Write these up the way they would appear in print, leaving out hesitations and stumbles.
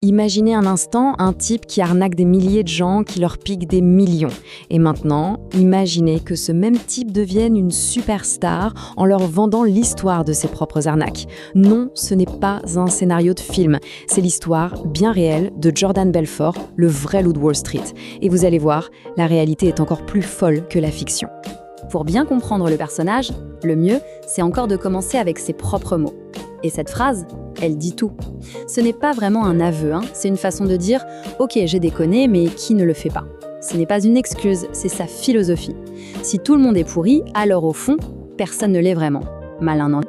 Imaginez un instant un type qui arnaque des milliers de gens, qui leur pique des millions. Et maintenant, imaginez que ce même type devienne une superstar en leur vendant l'histoire de ses propres arnaques. Non, ce n'est pas un scénario de film, c'est l'histoire bien réelle de Jordan Belfort, le vrai loup de Wall Street. Et vous allez voir, la réalité est encore plus folle que la fiction. Pour bien comprendre le personnage, le mieux, c'est encore de commencer avec ses propres mots. Et cette phrase, elle dit tout. Ce n'est pas vraiment un aveu, c'est une façon de dire « Ok, j'ai déconné, mais qui ne le fait pas ?» Ce n'est pas une excuse, c'est sa philosophie. Si tout le monde est pourri, alors au fond, personne ne l'est vraiment. Malin, non?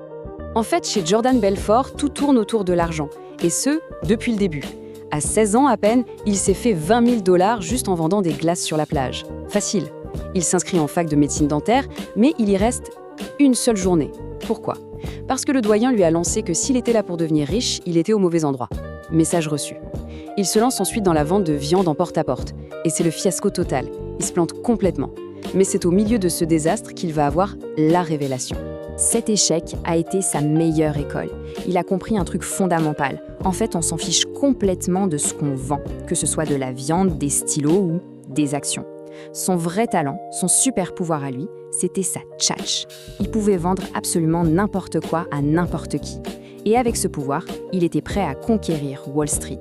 En fait, chez Jordan Belfort, tout tourne autour de l'argent. Et ce, depuis le début. À 16 ans à peine, il s'est fait 20 000 $ juste en vendant des glaces sur la plage. Facile. Il s'inscrit en fac de médecine dentaire, mais il y reste une seule journée. Pourquoi ? Parce que le doyen lui a lancé que s'il était là pour devenir riche, il était au mauvais endroit. Message reçu. Il se lance ensuite dans la vente de viande en porte-à-porte. Et c'est le fiasco total. Il se plante complètement. Mais c'est au milieu de ce désastre qu'il va avoir la révélation. Cet échec a été sa meilleure école. Il a compris un truc fondamental. En fait, on s'en fiche complètement de ce qu'on vend, que ce soit de la viande, des stylos ou des actions. Son vrai talent, son super pouvoir à lui, c'était sa tchatch. Il pouvait vendre absolument n'importe quoi à n'importe qui. Et avec ce pouvoir, il était prêt à conquérir Wall Street.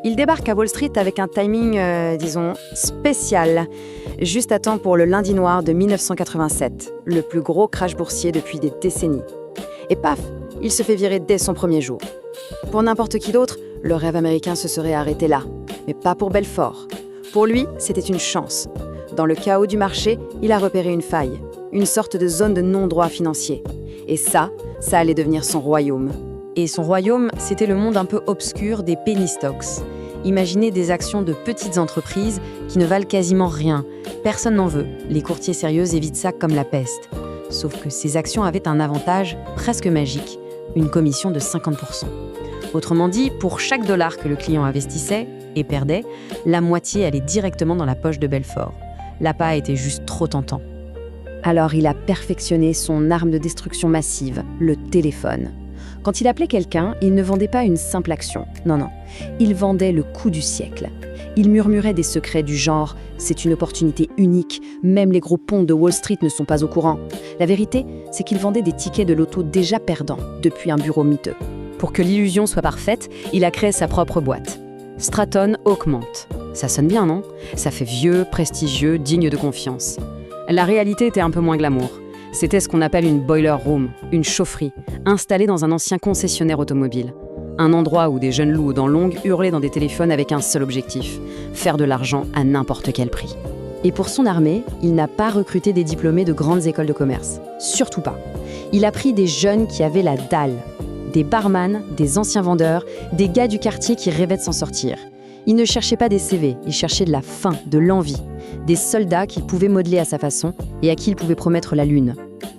Il débarque à Wall Street avec un timing, spécial. Juste à temps pour le lundi noir de 1987, le plus gros crash boursier depuis des décennies. Et paf, il se fait virer dès son premier jour. Pour n'importe qui d'autre, le rêve américain se serait arrêté là. Mais pas pour Belfort. Pour lui, c'était une chance. Dans le chaos du marché, il a repéré une faille, une sorte de zone de non-droit financier. Et ça allait devenir son royaume. Et son royaume, c'était le monde un peu obscur des penny stocks. Imaginez des actions de petites entreprises qui ne valent quasiment rien. Personne n'en veut. Les courtiers sérieux évitent ça comme la peste. Sauf que ces actions avaient un avantage presque magique, une commission de 50%. Autrement dit, pour chaque dollar que le client investissait et perdait, la moitié allait directement dans la poche de Belfort. L'appât était juste trop tentant. Alors il a perfectionné son arme de destruction massive, le téléphone. Quand il appelait quelqu'un, il ne vendait pas une simple action. Non. Il vendait le coup du siècle. Il murmurait des secrets du genre « c'est une opportunité unique, même les gros ponts de Wall Street ne sont pas au courant ». La vérité, c'est qu'il vendait des tickets de loto déjà perdants depuis un bureau miteux. Pour que l'illusion soit parfaite, il a créé sa propre boîte. Stratton Oakmont. Ça sonne bien, non ? Ça fait vieux, prestigieux, digne de confiance. La réalité était un peu moins glamour. C'était ce qu'on appelle une boiler room, une chaufferie, installée dans un ancien concessionnaire automobile. Un endroit où des jeunes loups aux dents longues hurlaient dans des téléphones avec un seul objectif, faire de l'argent à n'importe quel prix. Et pour son armée, il n'a pas recruté des diplômés de grandes écoles de commerce. Surtout pas. Il a pris des jeunes qui avaient la dalle. Des barman, des anciens vendeurs, des gars du quartier qui rêvaient de s'en sortir. Il ne cherchait pas des CV, il cherchait de la faim, de l'envie. Des soldats qu'il pouvait modeler à sa façon et à qui il pouvait promettre la lune.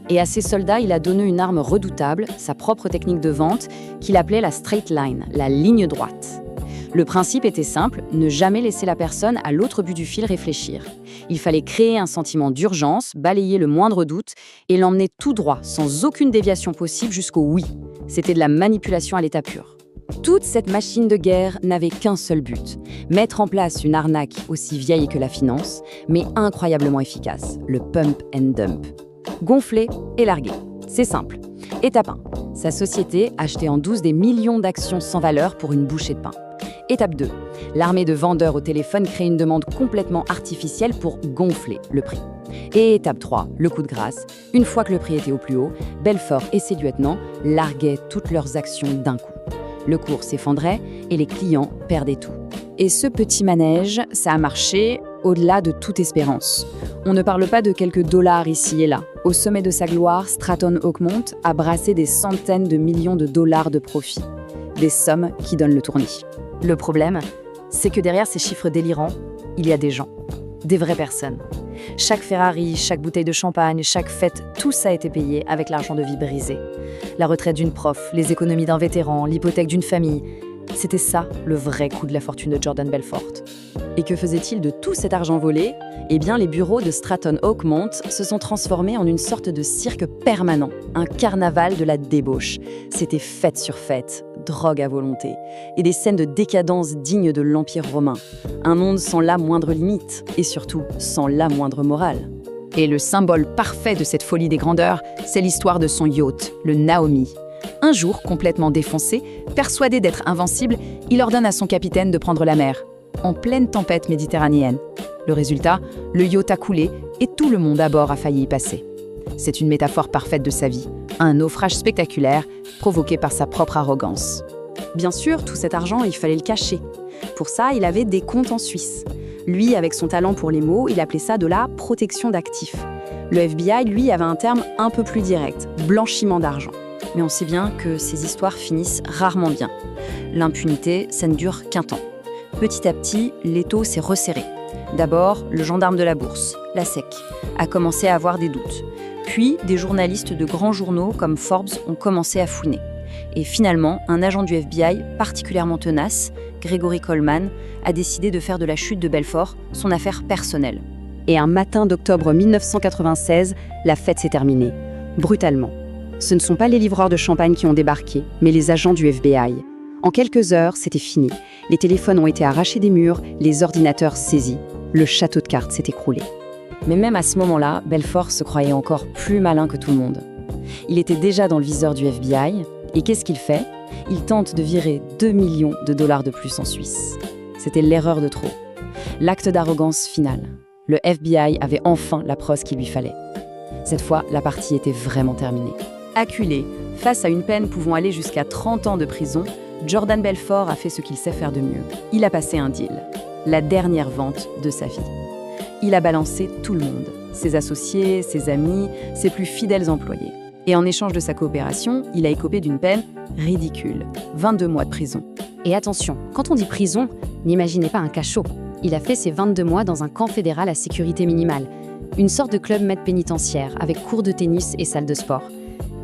Et à ces soldats, il a donné une arme redoutable, sa propre technique de vente, qu'il appelait la straight line, la ligne droite. Le principe était simple, ne jamais laisser la personne à l'autre bout du fil réfléchir. Il fallait créer un sentiment d'urgence, balayer le moindre doute et l'emmener tout droit, sans aucune déviation possible jusqu'au oui. C'était de la manipulation à l'état pur. Toute cette machine de guerre n'avait qu'un seul but, mettre en place une arnaque aussi vieille que la finance, mais incroyablement efficace, le pump and dump. Gonfler et larguer. C'est simple. Étape 1. Sa société achetait en douce des millions d'actions sans valeur pour une bouchée de pain. Étape 2. L'armée de vendeurs au téléphone crée une demande complètement artificielle pour gonfler le prix. Et étape 3, le coup de grâce. Une fois que le prix était au plus haut, Belfort et ses lieutenants larguaient toutes leurs actions d'un coup. Le cours s'effondrait et les clients perdaient tout. Et ce petit manège, ça a marché au-delà de toute espérance. On ne parle pas de quelques dollars ici et là. Au sommet de sa gloire, Stratton Oakmont a brassé des centaines de millions de dollars de profit. Des sommes qui donnent le tournis. Le problème, c'est que derrière ces chiffres délirants, il y a des gens. Des vraies personnes. Chaque Ferrari, chaque bouteille de champagne, chaque fête, tout ça a été payé avec l'argent de vie brisé. La retraite d'une prof, les économies d'un vétéran, l'hypothèque d'une famille. C'était ça, le vrai coup de la fortune de Jordan Belfort. Et que faisait-il de tout cet argent volé ? Eh bien, les bureaux de Stratton Oakmont se sont transformés en une sorte de cirque permanent, un carnaval de la débauche. C'était fête sur fête, drogue à volonté, et des scènes de décadence dignes de l'Empire romain. Un monde sans la moindre limite, et surtout sans la moindre morale. Et le symbole parfait de cette folie des grandeurs, c'est l'histoire de son yacht, le Naomi. Un jour, complètement défoncé, persuadé d'être invincible, il ordonne à son capitaine de prendre la mer, en pleine tempête méditerranéenne. Le résultat, le yacht a coulé et tout le monde à bord a failli y passer. C'est une métaphore parfaite de sa vie, un naufrage spectaculaire provoqué par sa propre arrogance. Bien sûr, tout cet argent, il fallait le cacher. Pour ça, il avait des comptes en Suisse. Lui, avec son talent pour les mots, il appelait ça de la protection d'actifs. Le FBI, lui, avait un terme un peu plus direct, blanchiment d'argent. Mais on sait bien que ces histoires finissent rarement bien. L'impunité, ça ne dure qu'un temps. Petit à petit, l'étau s'est resserré. D'abord, le gendarme de la bourse, la SEC, a commencé à avoir des doutes. Puis, des journalistes de grands journaux comme Forbes ont commencé à fouiner. Et finalement, un agent du FBI particulièrement tenace, Gregory Coleman, a décidé de faire de la chute de Belfort son affaire personnelle. Et un matin d'octobre 1996, la fête s'est terminée, brutalement. Ce ne sont pas les livreurs de champagne qui ont débarqué, mais les agents du FBI. En quelques heures, c'était fini. Les téléphones ont été arrachés des murs, les ordinateurs saisis. Le château de cartes s'est écroulé. Mais même à ce moment-là, Belfort se croyait encore plus malin que tout le monde. Il était déjà dans le viseur du FBI, et qu'est-ce qu'il fait ? Il tente de virer 2 millions de dollars de plus en Suisse. C'était l'erreur de trop. L'acte d'arrogance final. Le FBI avait enfin la preuve qu'il lui fallait. Cette fois, la partie était vraiment terminée. Acculé, face à une peine pouvant aller jusqu'à 30 ans de prison, Jordan Belfort a fait ce qu'il sait faire de mieux. Il a passé un deal, la dernière vente de sa vie. Il a balancé tout le monde, ses associés, ses amis, ses plus fidèles employés. Et en échange de sa coopération, il a écopé d'une peine ridicule, 22 mois de prison. Et attention, quand on dit prison, n'imaginez pas un cachot. Il a fait ses 22 mois dans un camp fédéral à sécurité minimale, une sorte de club med pénitentiaire avec cours de tennis et salle de sport.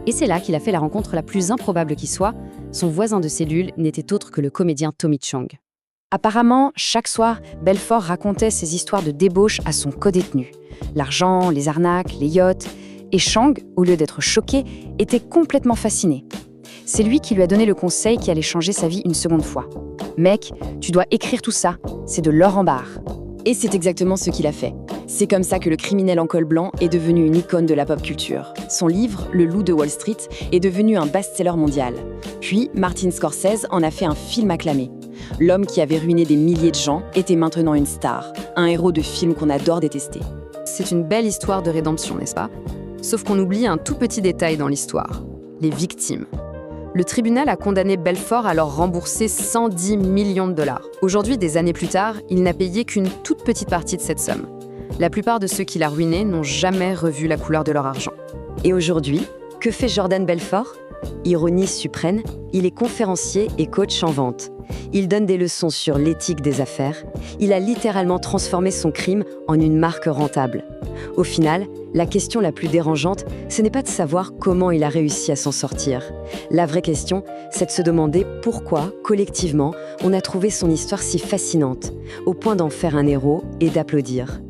Et c'est là qu'il a fait la rencontre la plus improbable qui soit. Son voisin de cellule n'était autre que le comédien Tommy Chong. Apparemment, chaque soir, Belfort racontait ses histoires de débauche à son codétenu. L'argent, les arnaques, les yachts. Et Chang, au lieu d'être choqué, était complètement fasciné. C'est lui qui lui a donné le conseil qui allait changer sa vie une seconde fois. « Mec, tu dois écrire tout ça, c'est de l'or en barre. » Et c'est exactement ce qu'il a fait. C'est comme ça que le criminel en col blanc est devenu une icône de la pop culture. Son livre, Le Loup de Wall Street, est devenu un best-seller mondial. Puis, Martin Scorsese en a fait un film acclamé. L'homme qui avait ruiné des milliers de gens était maintenant une star, un héros de film qu'on adore détester. C'est une belle histoire de rédemption, n'est-ce pas ? Sauf qu'on oublie un tout petit détail dans l'histoire, les victimes. Le tribunal a condamné Belfort à leur rembourser 110 millions de dollars. Aujourd'hui, des années plus tard, il n'a payé qu'une toute petite partie de cette somme. La plupart de ceux qu'il a ruinés n'ont jamais revu la couleur de leur argent. Et aujourd'hui, que fait Jordan Belfort ? Ironie suprême, il est conférencier et coach en vente. Il donne des leçons sur l'éthique des affaires. Il a littéralement transformé son crime en une marque rentable. Au final, la question la plus dérangeante, ce n'est pas de savoir comment il a réussi à s'en sortir. La vraie question, c'est de se demander pourquoi, collectivement, on a trouvé son histoire si fascinante, au point d'en faire un héros et d'applaudir.